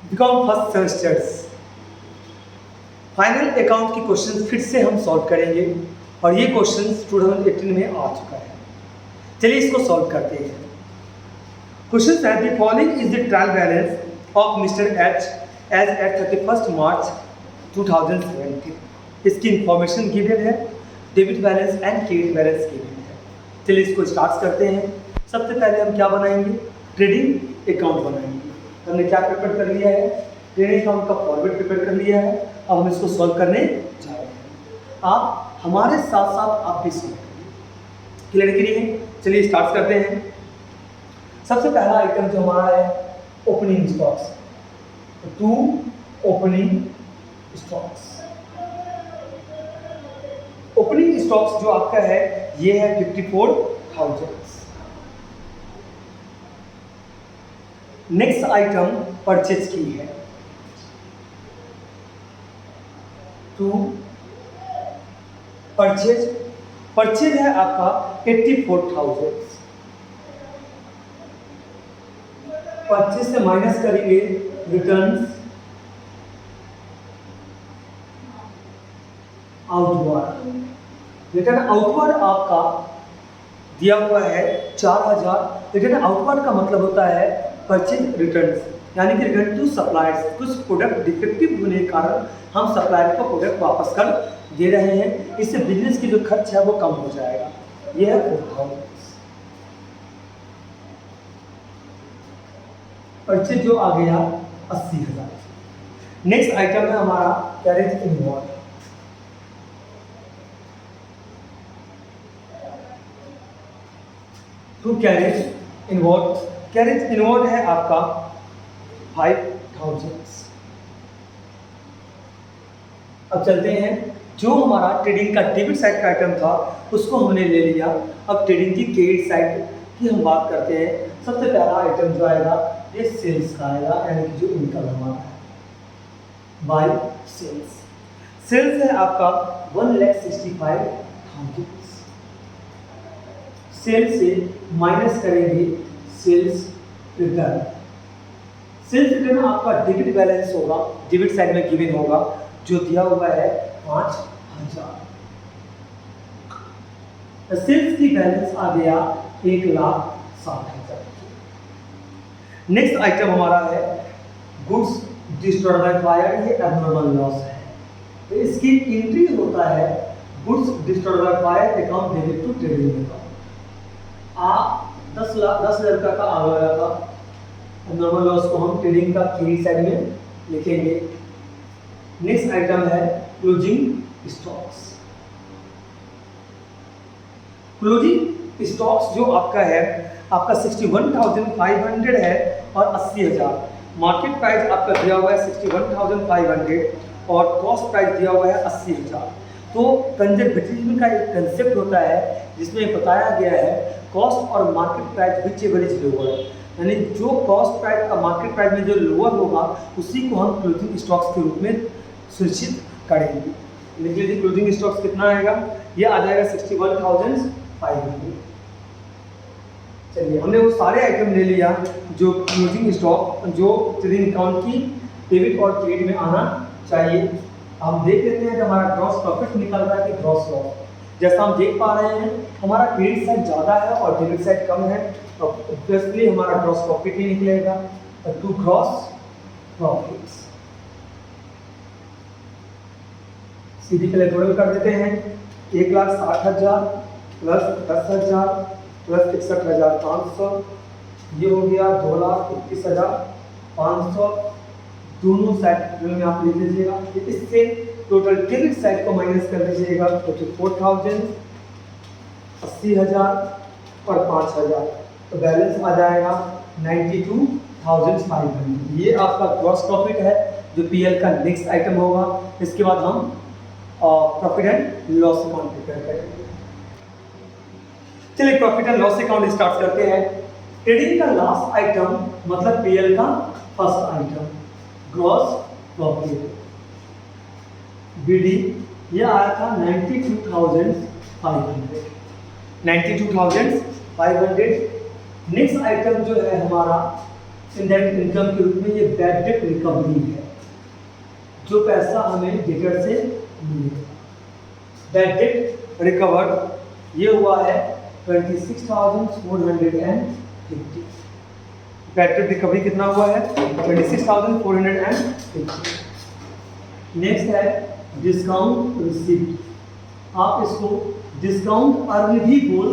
BCom first semesters final account की question फिर से हम सॉल्व करेंगे और ये क्वेश्चन 2018 में आ चुका है। चलिए इसको सॉल्व करते हैं। क्वेश्चन है the following is the trial balance of mister H as at 31 March 2017। इसकी इंफॉर्मेशन गिवन है, debit balance and credit balance given है। चलिए इसको स्टार्ट करते हैं। सबसे पहले हम क्या बनाएंगे? ट्रेडिंग अकाउंट बनाएंगे। हमने क्या प्रिपेयर कर लिया है? ट्रेडिंग अकाउंट का फॉर्मेट प्रिपेयर कर लिया है। अब हम इसको सॉल्व करने जा रहे हैं। आप हमारे साथ साथ आप भी सॉल्व करिए। क्लियर करिए। चलिए स्टार्ट करते हैं। सबसे पहला आइटम जो हमारा है opening stocks, to opening stocks. Opening stocks जो आपका है ये है 54,000। नेक्स्ट आइटम परचेज की है, टू परचेज है आपका 84,000। परचेज से माइनस करेंगे रिटर्न्स आउटवर्ड। रिटर्न आउटवर्ड आपका दिया हुआ है 4,000। रिटर्न आउटवर्ड का मतलब होता है परचेज रिटर्न्स, यानी कि रिटर्न टू सप्लायर्स। कुछ प्रोडक्ट डिफेक्टिव होने के कारण हम सप्लायर को प्रोडक्ट वापस कर दे रहे हैं। इससे बिजनेस की जो खर्च है वो कम हो जाएगा। ये है 4,000। परचेज जो आ गया 80,000। नेक्स्ट आइटम है हमारा carriage inward. To carriage inward. Carriage inward है आपका 5,000। अब चलते हैं, जो हमारा ट्रेडिंग का डेबिट साइड का आइटम था उसको हमने ले लिया। अब ट्रेडिंग की क्रेडिट साइड की हम बात करते हैं। सबसे पहला आइटम जो आएगा ये सेल्स का आएगा, यानी कि जो इनकम हमारा है बाय सेल्स। सेल्स है आपका 1,65,000। सेल्स से माइनस करेंगे सेल्स रिटर्न। सेल्स रिटर्न आपका डेबिट बैलेंस होगा, डेबिट साइड में गिवन होगा, जो दिया हुआ है 5,000। सेल्स की बैलेंस आ गया 1,60,000। नेक्स्ट आइटम हमारा है गुड्स डिस्ट्रॉयड बाय फायर। ये एबनॉर्मल लॉस है, तो इसकी एंट्री होता है goods destroyed by fire account debit to trading account. आप 10,000 का आ गया था। एबनॉर्मल लॉस को हम ट्रेडिंग का क्रेडिट साइड में लिखेंगे। नेक्स्ट आइटम है क्लोजिंग स्टॉक्स। क्लोजिंग स्टॉक्स जो आपका है आपका 61,500 है और 80,000। मार्केट प्राइस आपका दिया हुआ है 61,500 और कॉस्ट प्राइस दिया हुआ है 80,000। तो कंजर्वेटिज्म का एक कंसेप्ट होता है जिसमें बताया गया है कॉस्ट और market price which ever is lower, यानी जो कॉस्ट प्राइस का मार्केट प्राइस में जो लोअर होगा उसी को हम क्लोजिंग स्टॉक्स के रूप में सूचित करेंगे। लिख लीजिए क्लोजिंग स्टॉक्स कितना आएगा, ये आ जाएगा 61,500। चलिए हमने वो सारे आइटम ले लिया जो क्लोजिंग स्टॉक जो ट्रेडिंग अकाउंट की डेबिट और क्रेडिट में आना चाहिए। हम देख लेते हैं कि हमारा ग्रॉस प्रॉफिट निकल रहा है कि ग्रॉस लॉस। जैसा हम देख पा रहे हैं हमारा क्रेडिट साइड ज़्यादा है और डेबिट साइड कम है, तो ऑब्वियसली हमारा ग्रॉस प्रॉफिट ही निकलेगा। टू ग्रॉस प्रॉफिट्स सीधी के लिए टोटल कर देते हैं। 1,60,000 प्लस 10,000 प्लस 61,500, ये हो गया 2,21,500। दोनों साइड में आप लिख लीजिएगा। इससे टोटल क्रेडिट साइड को माइनस कर दीजिएगा, 44,000, 80,000 और 5,000, तो बैलेंस आ जाएगा 92,500। ये आपका ग्रॉस प्रॉफिट है जो पीएल का नेक्स्ट आइटम होगा। इसके बाद हम profit and loss account prepare करेंगे। चलिए profit and loss account start करते हैं। ट्रेडिंग का लास्ट आइटम मतलब पीएल का first item gross profit BD, ये आया था 92,500। 92,500। नेक्स्ट आइटम जो है हमारा इनडायरेक्ट इनकम के रूप में ये बैड डेट रिकवरी है, जो पैसा हमें डेटर से मिलेगा। बैड डेट रिकवर ये हुआ है 26,450। बैड डेट रिकवरी कितना हुआ है? 26,450। नेक्स्ट है डिस्काउंट रिसीप्ट। आप इसको डिस्काउंट अर्न भी बोल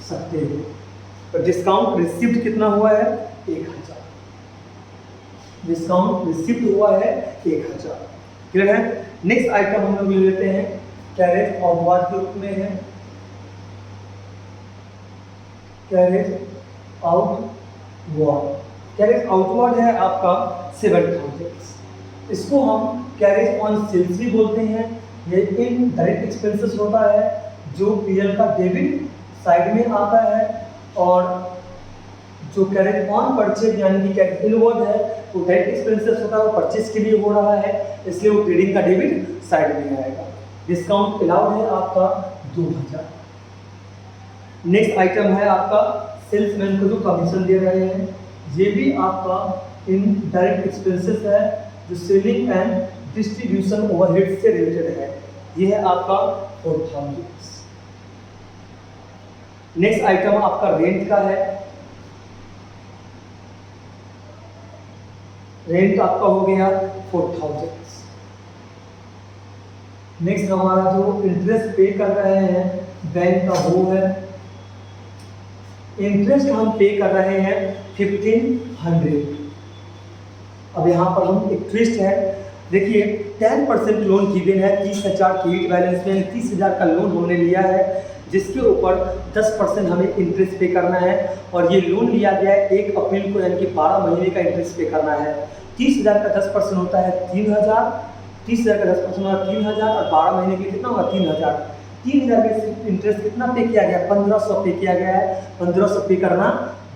सकते हो। तो डिस्काउंट रिसीप्ट कितना हुआ है? 1,000। डिस्काउंट रिसीप्ट हुआ है 1,000। क्लियर है? नेक्स्ट आइटम हम लोग लेते हैं कैरेज आउटवार्ड के रूप में है। कैरेज आउटवार्ड, कैरेज आउटवार्ड है आपका 7,000। इसको हम कैरेज ऑन सेल्स भी बोलते हैं। ये इनडायरेक्ट एक्सपेंसेस होता है जो पीएल का डेबिट साइड में आता है, और जो कैरेज ऑन परचेज यानी कि कैरेज इनवर्ड है वो डायरेक्ट एक्सपेंसेस होता है, वो परचेज के लिए हो रहा है, इसलिए वो ट्रेडिंग का डेबिट साइड में आएगा। डिस्काउंट अलाउड है आपका 2,000। नेक्स्ट आइटम है आपका सेल्समैन को जो कमीशन दे रहे हैं, ये भी आपका इनडायरेक्ट एक्सपेंसेस है जो सेलिंग एंड डिस्ट्रीब्यूशन ओवरहेड से रिलेटेड है। ये है आपका 4,000। नेक्स्ट आइटम आपका रेंट का है। रेंट आपका हो गया 4,000। नेक्स्ट हमारा जो इंटरेस्ट पे कर रहे हैं बैंक का वो है, इंटरेस्ट हम पे कर रहे हैं 1,500। अब यहाँ पर हम एक ट्विस्ट है, देखिए 10% लोन गिवन है 30,000 क्रेडिट बैलेंस में, 30,000 का लोन हमने लिया है जिसके ऊपर 10% हमें इंटरेस्ट पे करना है, और ये लोन लिया गया है 1 अप्रैल को, यानी कि 12 महीने का इंटरेस्ट पे करना है। 30,000 का 10% होता है 3,000, 30,000 का 10% होता है 3,000, और 12 महीने के लिए कितना होगा 3,000। 3,000 का इंटरेस्ट कितना पे किया गया? 1,500 पे किया गया है, 1,500 पे करना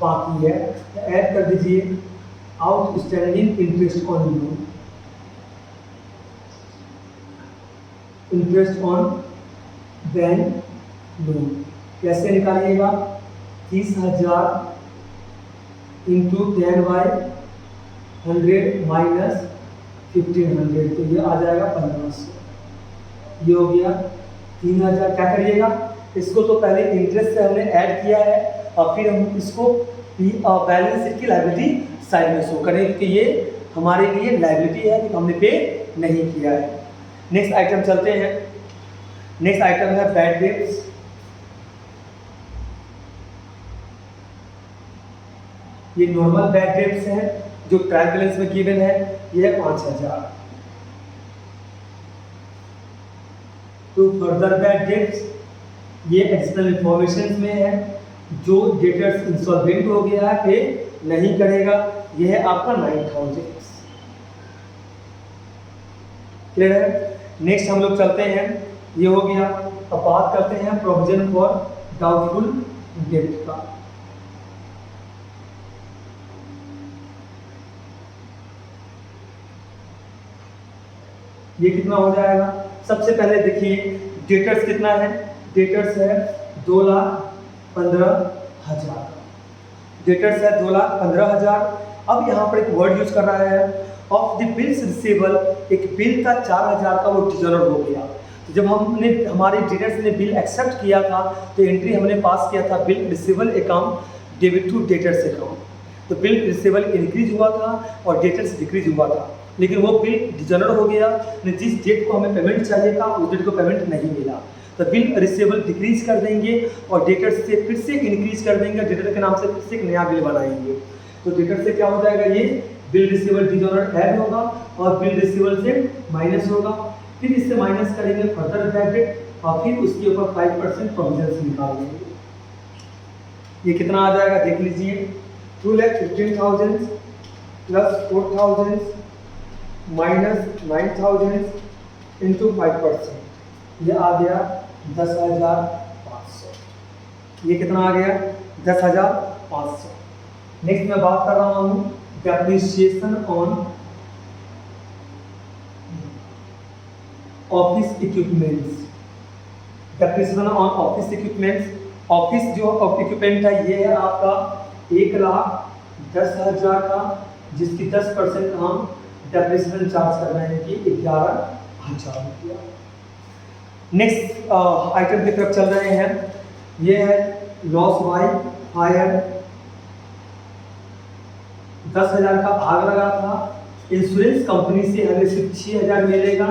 बाकी है। तो ऐड कर दीजिए outstanding interest on loan, interest on bank loan. कैसे निकालिएगा? 30,000 इंटू 10/100 माइनस 1,500, तो ये आ जाएगा 1,500। ये हो गया 3,000। क्या करिएगा? इसको तो पहले इंटरेस्ट से हमने ऐड किया है, और फिर हम इसको बैलेंस शीट की लायबिलिटी साइड में शो करें, क्योंकि ये हमारे लिए लायबिलिटी है कि हमने पे नहीं किया है। नेक्स्ट आइटम चलते हैं। नेक्स्ट आइटम है बैड डेट्स। ये नॉर्मल बैड डेट्स हैं जो ट्रायल बैलेंस में गिवन है, ये है 5,000। तो फर्दर बैड डेट्स ये एडिशनल इंफॉर्मेशन में है, जो डेटर्स इंसॉल्वेंट हो गया है, पे नहीं करेगा, ये है आपका 9,000। क्लियर है? नेक्स्ट हम लोग चलते हैं, ये हो गया। अब बात करते हैं प्रोविजन फॉर डाउटफुल डेट का। ये कितना हो जाएगा? सबसे पहले देखिए डेटर्स कितना है? डेटर्स है 2,15,000। डेटर्स है 2,15,000। अब यहाँ पर एक वर्ड यूज कर रहा है ऑफ द बिल्स रिसीवेबल। एक बिल का 4,000 का वो डिजनर हो गया। तो जब हमने हमारे डेटर्स ने बिल एक्सेप्ट किया था तो एंट्री हमने पास किया था bill receivable account debit to debtors account. तो बिल रिसीवेबल इंक्रीज हुआ था और डेटर्स डिक्रीज हुआ था, लेकिन वो बिल डिजनर हो गया। जिस डेट को हमें पेमेंट चाहिए था उस डेट को पेमेंट नहीं मिला, तो बिल रिसीवेबल डिक्रीज कर देंगे और डेटर से फिर से इंक्रीज कर देंगे। डेटर के नाम से फिर से एक नया बिल बनाएंगे। तो डेटर से क्या हो जाएगा? ये बिल रिसीवेबल डिजनर ऐड होगा और बिल रिसीवेबल से माइनस होगा, फिर इससे माइनस करेंगे फर्दर बैड डेट, और फिर उसके ऊपर 5% प्रोविजन निकाल देंगे। ये कितना आ जाएगा देख लीजिए, 2,15,000 प्लस 4,000 माइनस 9,000 इंटू 5%, ये आ गया 10,500। ये कितना आ गया? 10,500। नेक्स्ट मैं बात कर रहा हूँ depreciation on office equipments. Depreciation on office equipments. Office जो इक्विपमेंट है ये है आपका 1,10,000 का जिसकी 10% हम डेप्रिसिएशन चार्ज कर रहे हैं कि 11,000 रुपया। नेक्स्ट आइटम की तरफ चल रहे हैं। ये है लॉस बाय फायर। 10,000 का भाग लगा था। इंश्योरेंस कंपनी से हमें सिर्फ 6,000 मिलेगा,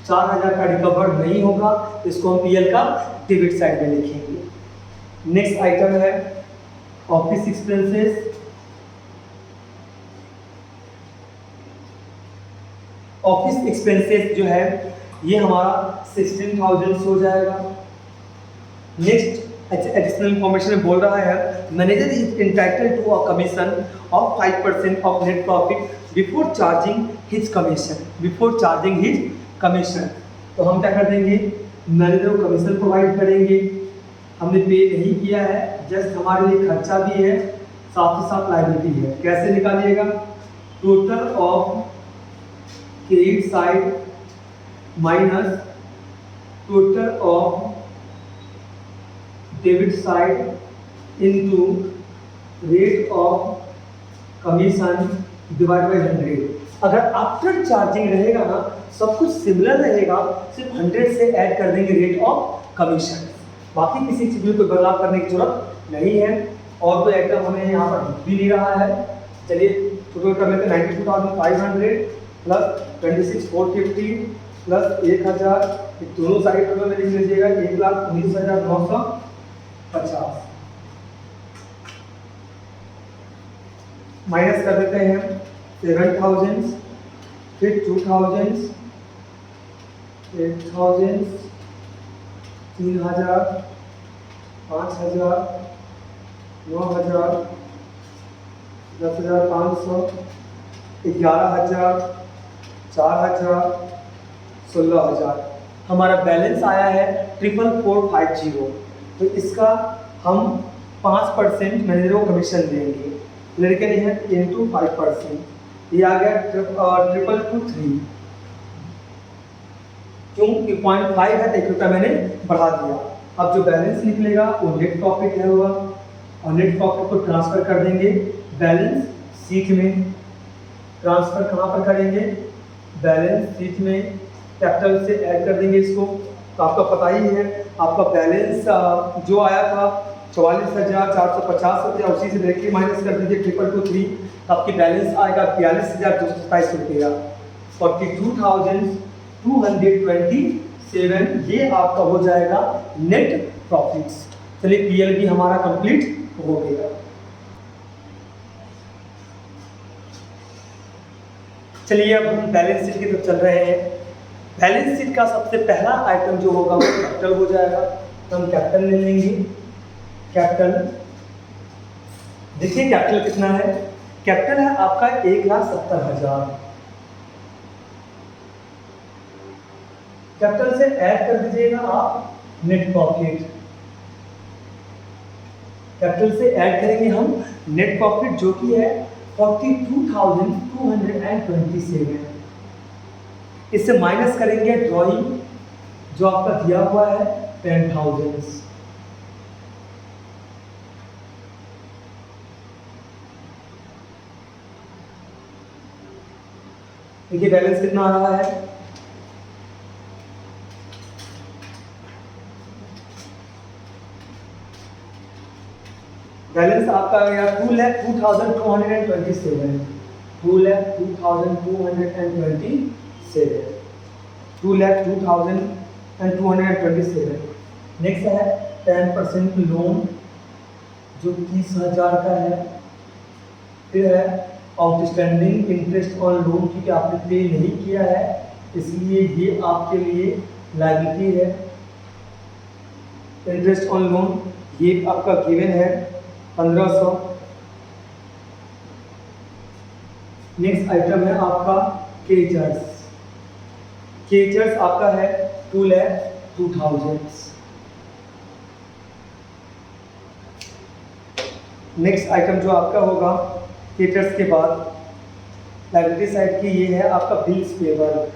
4,000 का रिकवर नहीं होगा। इसको हम पीएल का डेबिट साइड में लिखेंगे। नेक्स्ट आइटम है ऑफिस एक्सपेंसेस। ऑफिस एक्सपेंसेस जो है ये हमारा 16,000 हो जाएगा। नेक्स्ट एडिशनल इंफॉर्मेशन में बोल रहा है manager is entitled to a commission of 5% of net profit before charging his commission. Before charging his commission, तो हम क्या कर देंगे, मैनेजर को कमीशन प्रोवाइड करेंगे। हमने पे नहीं किया है, जस्ट हमारे लिए खर्चा भी है, साथ ही साथ लायबिलिटी है। कैसे निकालिएगा, total of credit side minus total of debit side into rate of commission divide by 100। अगर आफ्टर चार्जिंग रहेगा ना, सब कुछ सिमिलर रहेगा, सिर्फ 100 से ऐड कर देंगे रेट ऑफ कमीशन। बाकी किसी चीज में कोई बदलाव करने की जरूरत नहीं है। और कोई आइटम हमें यहाँ पर दिख भी नहीं रहा है। चलिए टोटल कर लेते हैं 92,500 प्लस 26,450 प्लस 1,000, दोनों साइड टोटल में लिख लीजिएगा 1,19,950 माइनस कर देते हैं 7,000, फिर 2,000, 8,000, 3,000, 5,000, 9,000, 10,500, 11,000, 4,000, 16,000। हमारा बैलेंस आया है 4,450। तो इसका हम 5% मैनेजर को कमीशन देंगे। लड़के ने है इंटू 5%, ये आ गया 3,223। क्योंकि 0.5 है तो 1 रुपया मैंने बढ़ा दिया। अब जो बैलेंस निकलेगा वो नेट प्रॉफिट है होगा, और नेट प्रॉफिट को ट्रांसफर कर देंगे बैलेंस शीट में। ट्रांसफर कहाँ पर करेंगे, बैलेंस शीट में कैपिटल से ऐड कर देंगे इसको। तो आपका पता ही है, आपका बैलेंस जो आया था 44,450 रुपया, उसी से डायरेक्टली माइनस कर दीजिए 3,223, आपकी बैलेंस आएगा 42,227 रुपया। 42,227 ये आपका हो जाएगा नेट प्रॉफिट्स। चलिए पीएल भी हमारा कंप्लीट हो गया। चलिए अब हम बैलेंस शीट की तरफ चल रहे हैं। बैलेंस शीट का सबसे पहला आइटम जो होगा वो कैपिटल हो जाएगा। तो हम कैपिटल ले लेंगे। कैपिटल देखिए कैपिटल कितना है, कैपिटल है आपका 1,70,000। कैपिटल से ऐड कर दीजिएगा आप नेट प्रॉफिट। कैपिटल से ऐड करेंगे हम नेट प्रॉफिट जो कि है 42,227। इससे माइनस करेंगे ड्रॉइंग जो आपका दिया हुआ है 10,000। देखिए बैलेंस कितना आ रहा है, बैलेंस आपका आ गया 2,02,227। 2,02,227। 2,02,227। नेक्स्ट है 10% लोन जो 30,000 का है। फिर है आउटस्टैंडिंग इंटरेस्ट ऑन लोन, क्योंकि आपने पे नहीं किया है इसलिए ये आपके लिए लायबिलिटी है। इंटरेस्ट ऑन लोन ये आपका गिवन है 1,500। नेक्स्ट आइटम है आपका क्रेडिटर्स। क्रेडिटर्स आपका है 2,02,000। नेक्स्ट आइटम जो आपका होगा क्रेडिटर्स के बाद लायबिलिटी साइड की, ये है आपका बिल्स पेबल।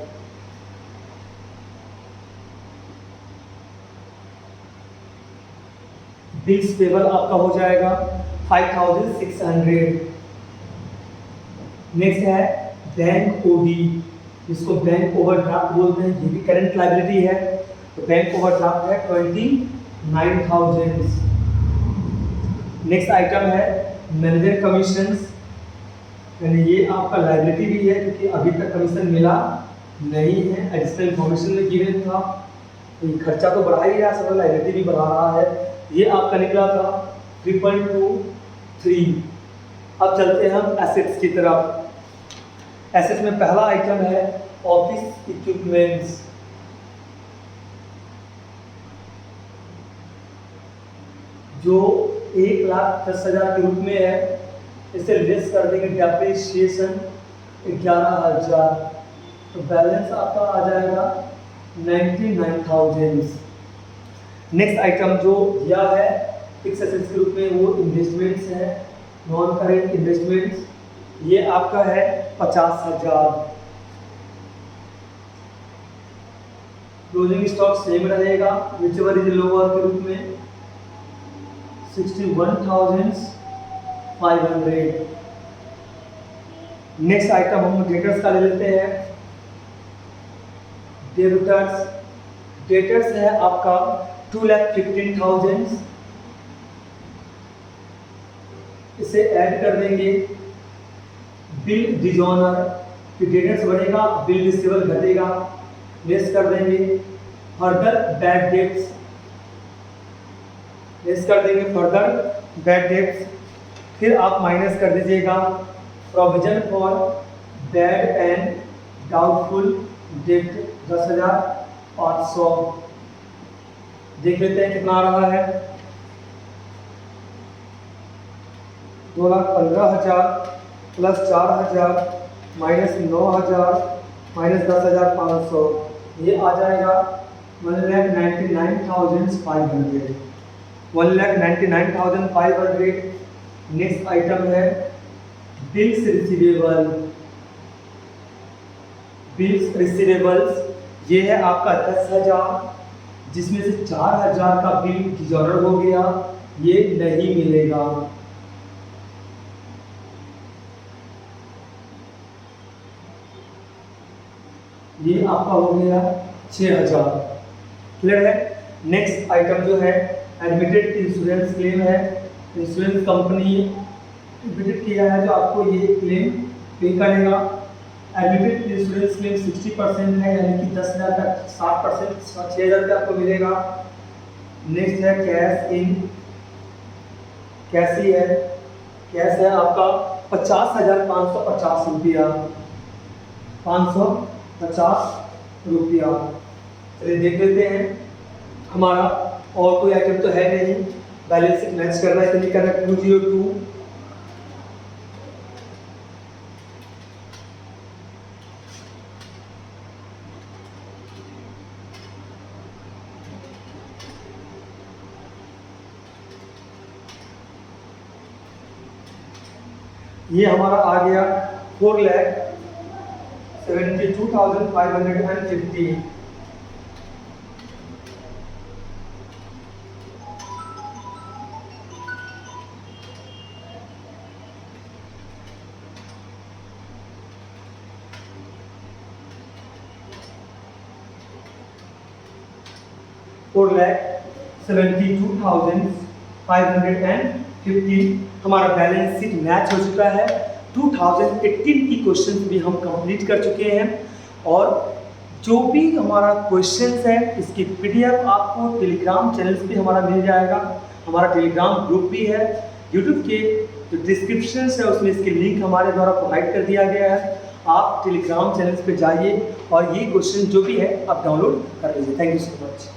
बिल्स पेबल आपका हो जाएगा 5,600। नेक्स्ट है बैंक ओडी, जिसको बैंक ओवरड्राफ्ट बोलते हैं, ये भी करंट लाइबिलिटी है। तो बैंक ओवरड्राफ्ट है 29,000। नेक्स्ट आइटम है मैनेजर कमीशंस, यानी ये आपका लाइबिलिटी भी है क्योंकि अभी तक कमीशन मिला नहीं है, एडिशनल इन्फॉर्मेशन में गिवन था। तो ये खर्चा तो बढ़ा ही रहा है, सब लाइबिलिटी भी बढ़ा रहा है। ये आपका निकला था 3.23। अब चलते हैं हम एसेट्स की तरफ। एसेट्स में पहला आइटम है ऑफिस इक्विपमेंट्स, जो 1,10,000 के रूप में है। इसे लेस कर देंगे डेप्रिसिएशन 11,000, तो बैलेंस आपका आ जाएगा 99,000। नेक्स्ट आइटम जो दिया है फिक्स एसेट्स के रूप में वो इन्वेस्टमेंट्स है, नॉन करेंट इन्वेस्टमेंट्स, ये आपका है 50,000। क्लोजिंग स्टॉक सेम रहेगा, व्हिचएवर इज लोअर के रूप में 61,500। नेक्स्ट आइटम हम डेटर्स का ले लेते हैं। डेटर्स है आपका 2,15,000। इसे ऐड कर देंगे बिल डिजॉनर, डेटर्स बढ़ेगा बिल रिसीवेबल घटेगा, लेस कर देंगे। फर्दर बैड डेट्स, लेस कर देंगे फर्दर बैड डेट्स। फिर आप माइनस कर दीजिएगा provision for bad and doubtful debt 10,500। देख लेते हैं कितना आ रहा है। 2,15,000 प्लस 4,000 माइनस 9,000 माइनस 10,500, ये आ जाएगा 1,99,500। 1,99,500। नेक्स्ट आइटम है बिल्स रिसीवेबल। बिल्स रिसीवेबल्स ये है आपका 10,000, जिसमें से 4,000 का बिल डिजॉर्डर हो गया, ये नहीं मिलेगा। ये आपका हो गया 6,000। क्लियर है। नेक्स्ट आइटम जो है एडमिटेड इंश्योरेंस क्लेम है। इंश्योरेंस कंपनी एडमिटेड किया है जो आपको ये क्लेम पे करेगा। एडमिटेड इंश्योरेंस क्लेम 60% है, यानी कि 10,000 का 60%, 6,000 का आपको मिलेगा। नेक्स्ट है कैश इन, कैसी है, कैश है आपका 50,550 रुपया, 550 रुपया। चलिए देख लेते हैं हमारा, और कोई आइटम तो है नहीं, बैलेंस शीट मैच करना है, इसलिए करना 202। ये हमारा आ गया 4,72,550। $4,72,550 हमारा बैलेंस शीट मैच हो चुका है। 2018 की क्वेश्चन भी हम कंप्लीट कर चुके हैं, और जो भी हमारा क्वेश्चंस है इसकी पीडीएफ आपको टेलीग्राम चैनल्स पे हमारा मिल जाएगा। हमारा टेलीग्राम ग्रुप भी है, यूट्यूब के जो डिस्क्रिप्शन है उसमें इसके लिंक हमारे द्वारा प्रोवाइड कर दिया गया है। आप टेलीग्राम चैनल्स पे जाइए और ये क्वेश्चन जो भी है आप डाउनलोड कर लीजिए। Thank you so much.